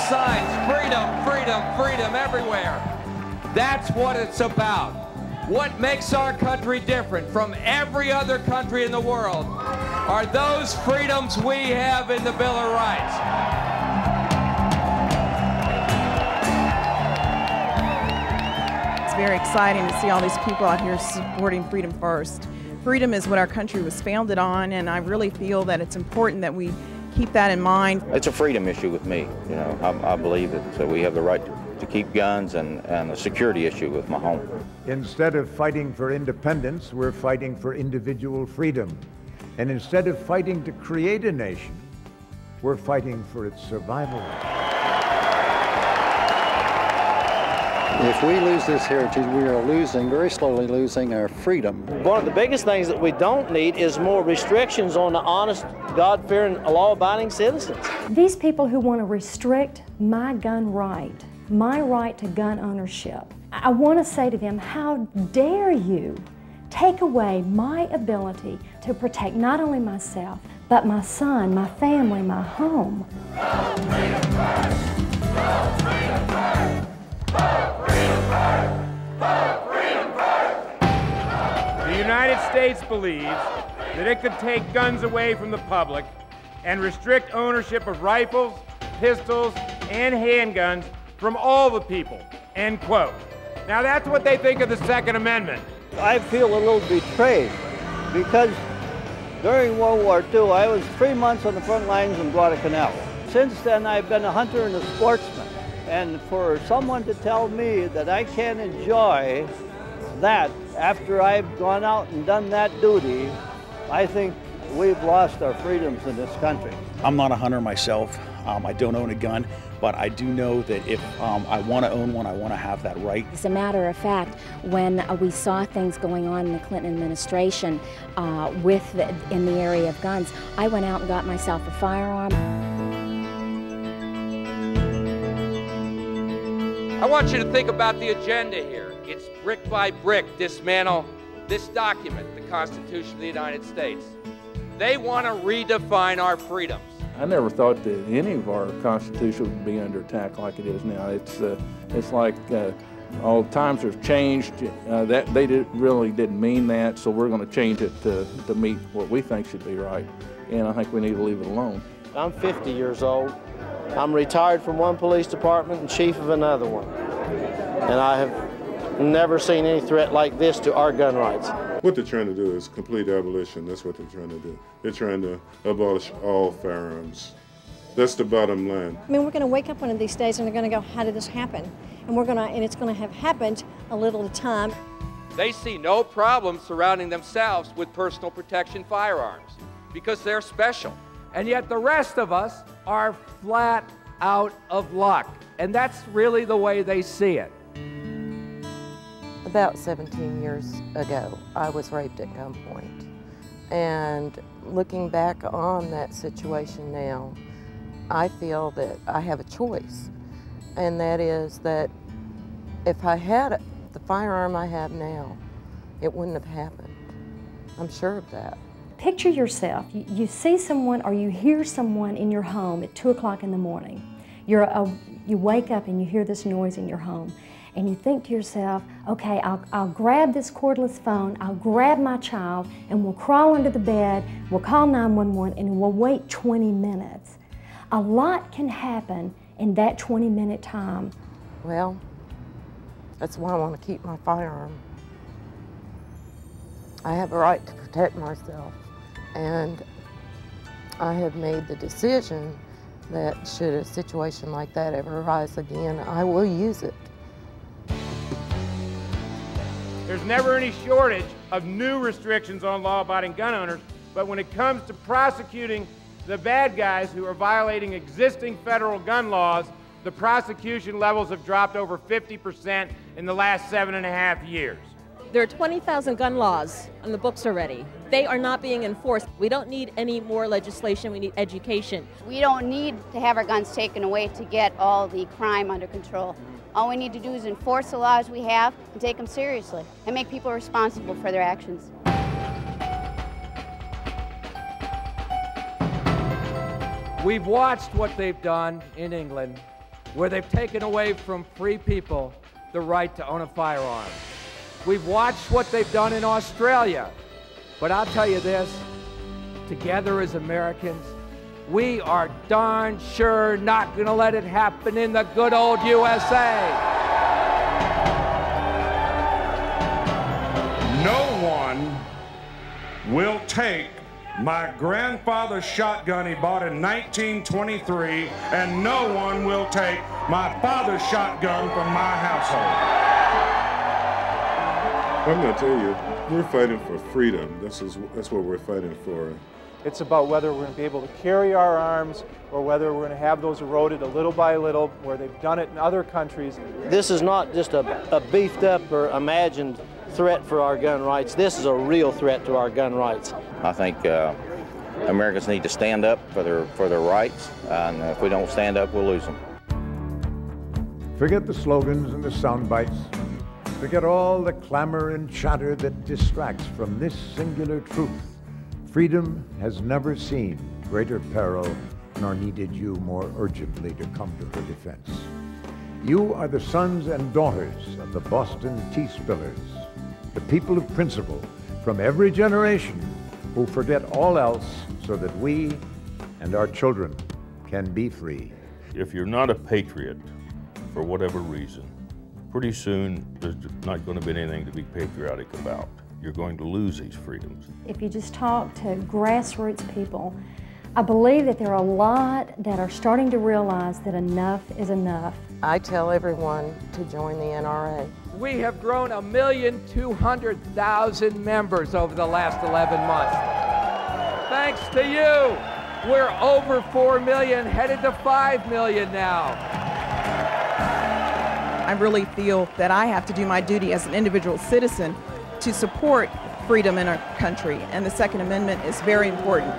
signs, freedom, freedom, freedom everywhere. That's what it's about. What makes our country different from every other country in the world are those freedoms we have in the Bill of Rights. It's very exciting to see all these people out here supporting Freedom First. Freedom is what our country was founded on, and I really feel that it's important that we keep that in mind. It's a freedom issue with me. You know, I believe that we have the right to keep guns and a security issue with my home. Instead of fighting for independence, we're fighting for individual freedom. And instead of fighting to create a nation, we're fighting for its survival. If we lose this heritage, we are losing, very slowly losing our freedom. One of the biggest things that we don't need is more restrictions on the honest, God-fearing, law-abiding citizens. These people who want to restrict my gun right, my right to gun ownership, I want to say to them, how dare you take away my ability to protect not only myself, but my son, my family, my home. The United States believes that it could take guns away from the public and restrict ownership of rifles, pistols, and handguns from all the people, end quote. Now that's what they think of the Second Amendment. I feel a little betrayed because during World War II, I was 3 months on the front lines in Guadalcanal. Since then, I've been a hunter and a sportsman. And for someone to tell me that I can't enjoy that after I've gone out and done that duty, I think we've lost our freedoms in this country. I'm not a hunter myself. I don't own a gun, but I do know that if I want to own one, I want to have that right. As a matter of fact, when we saw things going on in the Clinton administration in the area of guns, I went out and got myself a firearm. I want you to think about the agenda here. It's brick by brick, dismantle this document, the Constitution of the United States. They want to redefine our freedoms. I never thought that any of our Constitution would be under attack like it is now. It's like all times have changed. They really didn't mean that, so we're going to change it to meet what we think should be right. And I think we need to leave it alone. I'm 50 years old. I'm retired from one police department and chief of another one. And I have never seen any threat like this to our gun rights. What they're trying to do is complete abolition. That's what they're trying to do. They're trying to abolish all firearms. That's the bottom line. I mean, we're going to wake up one of these days and they're going to go, how did this happen? And it's going to have happened a little at a time. They see no problem surrounding themselves with personal protection firearms because they're special. And yet the rest of us are flat out of luck. And that's really the way they see it. About 17 years ago, I was raped at gunpoint. And looking back on that situation now, I feel that I have a choice. And that is that if I had the firearm I have now, it wouldn't have happened. I'm sure of that. Picture yourself, you see someone or you hear someone in your home at 2 o'clock in the morning. You wake up and you hear this noise in your home. And you think to yourself, okay, I'll grab this cordless phone, I'll grab my child, and we'll crawl under the bed, we'll call 911, and we'll wait 20 minutes. A lot can happen in that 20-minute time. Well, that's why I want to keep my firearm. I have a right to protect myself, and I have made the decision that should a situation like that ever arise again, I will use it. There's never any shortage of new restrictions on law-abiding gun owners, but when it comes to prosecuting the bad guys who are violating existing federal gun laws, the prosecution levels have dropped over 50% in the last 7.5 years. There are 20,000 gun laws on the books already. They are not being enforced. We don't need any more legislation, we need education. We don't need to have our guns taken away to get all the crime under control. All we need to do is enforce the laws we have and take them seriously and make people responsible for their actions. We've watched what they've done in England where they've taken away from free people the right to own a firearm. We've watched what they've done in Australia, but I'll tell you this, together as Americans, we are darn sure not going to let it happen in the good old USA. No one will take my grandfather's shotgun he bought in 1923, and no one will take my father's shotgun from my household. I'm going to tell you, we're fighting for freedom. That's what we're fighting for. It's about whether we're going to be able to carry our arms or whether we're going to have those eroded a little by little, where they've done it in other countries. This is not just a beefed up or imagined threat for our gun rights. This is a real threat to our gun rights. I think Americans need to stand up for their rights, and if we don't stand up, we'll lose them. Forget the slogans and the sound bites. Forget all the clamor and chatter that distracts from this singular truth. Freedom has never seen greater peril, nor needed you more urgently to come to her defense. You are the sons and daughters of the Boston tea spillers, the people of principle from every generation who forget all else so that we and our children can be free. If you're not a patriot, for whatever reason, pretty soon there's not going to be anything to be patriotic about. You're going to lose these freedoms. If you just talk to grassroots people, I believe that there are a lot that are starting to realize that enough is enough. I tell everyone to join the NRA. We have grown 1,200,000 members over the last 11 months. Thanks to you, we're over 4 million, headed to 5 million now. I really feel that I have to do my duty as an individual citizen to support freedom in our country, and the Second Amendment is very important.